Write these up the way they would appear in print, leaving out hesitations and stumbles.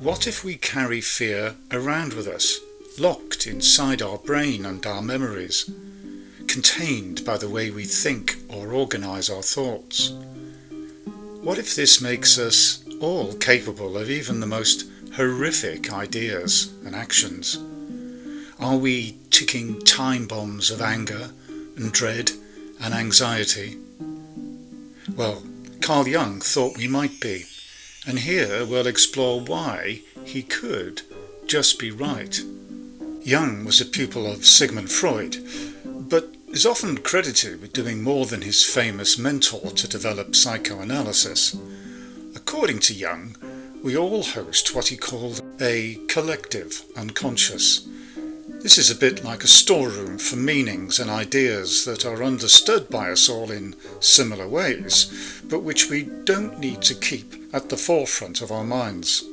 What if we carry fear around with us, locked inside our brain and our memories, contained by the way we think or organise our thoughts? What if this makes us all capable of even the most horrific ideas and actions? Are we ticking time bombs of anger and dread and anxiety? Well, Carl Jung thought we might be, and here we'll explore why he could just be right. Jung was a pupil of Sigmund Freud, but is often credited with doing more than his famous mentor to develop psychoanalysis. According to Jung, we all host what he called a collective unconscious. This is a bit like a storeroom for meanings and ideas that are understood by us all in similar ways, but which we don't need to keep at the forefront of our minds.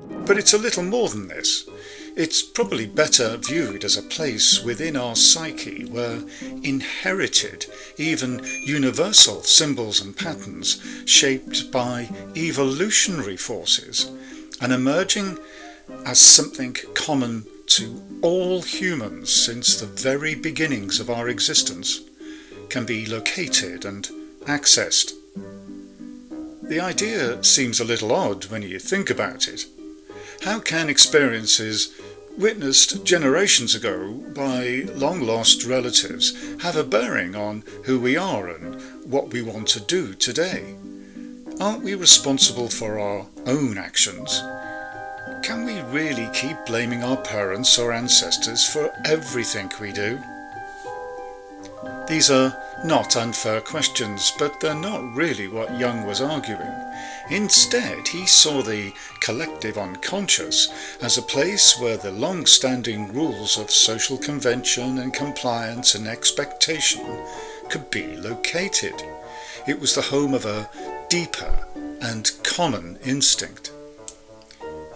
But it's a little more than this. It's probably better viewed as a place within our psyche where inherited, even universal symbols and patterns shaped by evolutionary forces and emerging as something common to all humans since the very beginnings of our existence can be located and accessed. The idea seems a little odd when you think about it. How can experiences witnessed generations ago by long-lost relatives have a bearing on who we are and what we want to do today? Aren't we responsible for our own actions? Can we really keep blaming our parents or ancestors for everything we do? These are not unfair questions, but they're not really what Jung was arguing. Instead, he saw the collective unconscious as a place where the long-standing rules of social convention and compliance and expectation could be located. It was the home of a deeper and common instinct.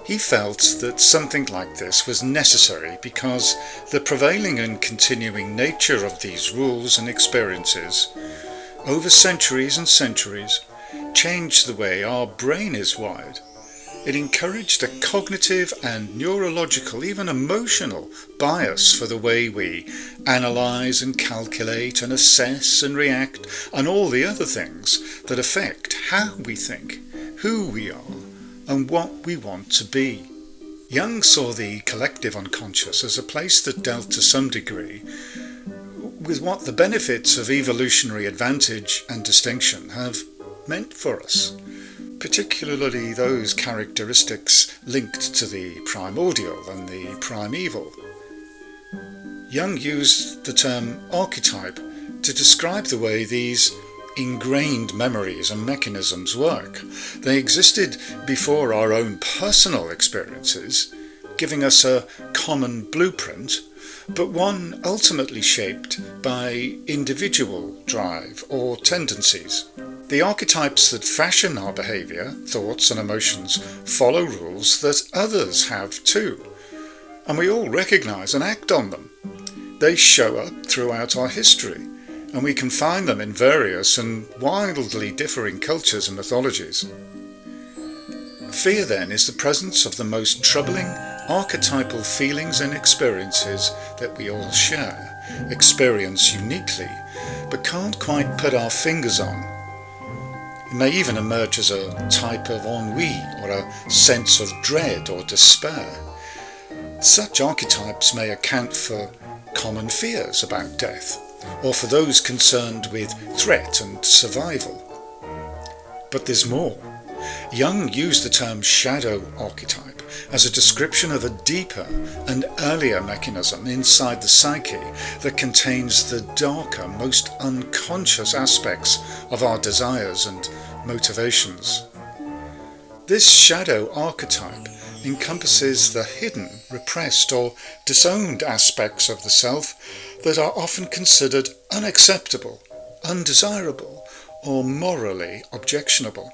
He felt that something like this was necessary because the prevailing and continuing nature of these rules and experiences, over centuries and centuries, changed the way our brain is wired. It encouraged a cognitive and neurological, even emotional, bias for the way we analyse and calculate and assess and react and all the other things that affect how we think, who we are, and what we want to be. Jung saw the collective unconscious as a place that dealt to some degree with what the benefits of evolutionary advantage and distinction have meant for us, particularly those characteristics linked to the primordial and the primeval. Jung used the term archetype to describe the way these ingrained memories and mechanisms work. They existed before our own personal experiences, giving us a common blueprint, but one ultimately shaped by individual drive or tendencies. The archetypes that fashion our behaviour, thoughts and emotions follow rules that others have too, and we all recognise and act on them. They show up throughout our history, and we can find them in various and wildly differing cultures and mythologies. Fear, then, is the presence of the most troubling archetypal feelings and experiences that we all share, experience uniquely, but can't quite put our fingers on. It may even emerge as a type of ennui or a sense of dread or despair. Such archetypes may account for common fears about death, or for those concerned with threat and survival. But there's more. Jung used the term shadow archetype as a description of a deeper and earlier mechanism inside the psyche that contains the darker, most unconscious aspects of our desires and motivations. This shadow archetype encompasses the hidden, repressed or disowned aspects of the self that are often considered unacceptable, undesirable, or morally objectionable.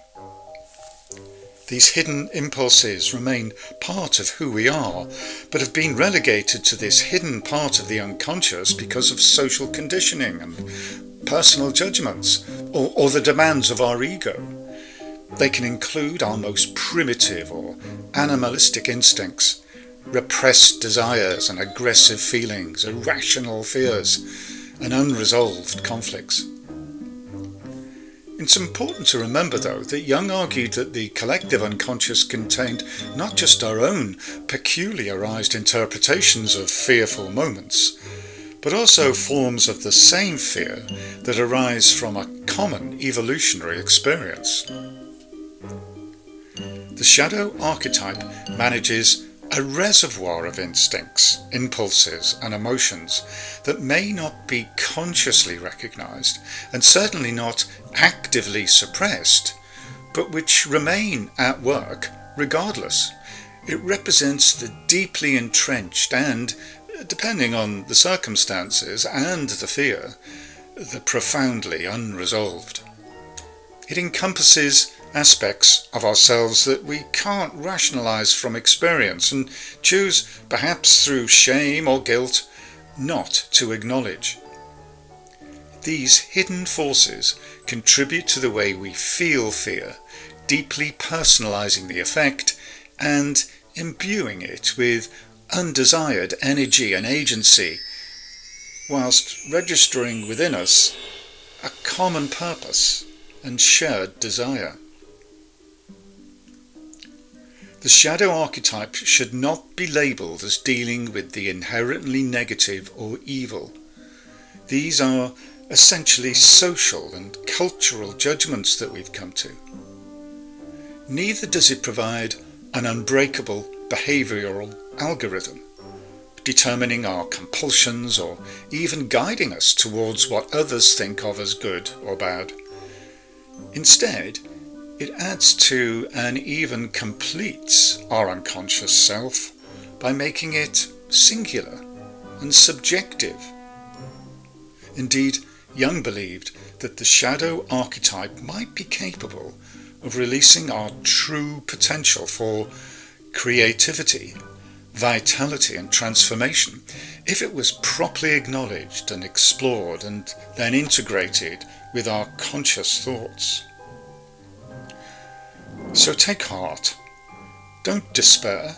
These hidden impulses remain part of who we are, but have been relegated to this hidden part of the unconscious because of social conditioning and personal judgments, or the demands of our ego. They can include our most primitive or animalistic instincts, repressed desires and aggressive feelings, irrational fears, and unresolved conflicts. It's important to remember, though, that Jung argued that the collective unconscious contained not just our own peculiarized interpretations of fearful moments, but also forms of the same fear that arise from a common evolutionary experience. The shadow archetype manages a reservoir of instincts, impulses and emotions that may not be consciously recognized and certainly not actively suppressed, but which remain at work regardless. It represents the deeply entrenched and, depending on the circumstances and the fear, the profoundly unresolved. It encompasses aspects of ourselves that we can't rationalize from experience and choose, perhaps through shame or guilt, not to acknowledge. These hidden forces contribute to the way we feel fear, deeply personalizing the effect and imbuing it with undesired energy and agency, whilst registering within us a common purpose and shared desire. The shadow archetype should not be labelled as dealing with the inherently negative or evil. These are essentially social and cultural judgments that we've come to. Neither does it provide an unbreakable behavioural algorithm, determining our compulsions or even guiding us towards what others think of as good or bad. Instead, it adds to and even completes our unconscious self by making it singular and subjective. Indeed, Jung believed that the shadow archetype might be capable of releasing our true potential for creativity, vitality and transformation if it was properly acknowledged and explored and then integrated with our conscious thoughts. So take heart. Don't despair.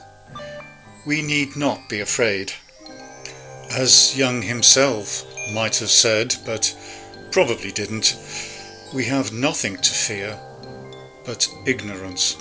We need not be afraid. As Jung himself might have said, but probably didn't, we have nothing to fear but ignorance.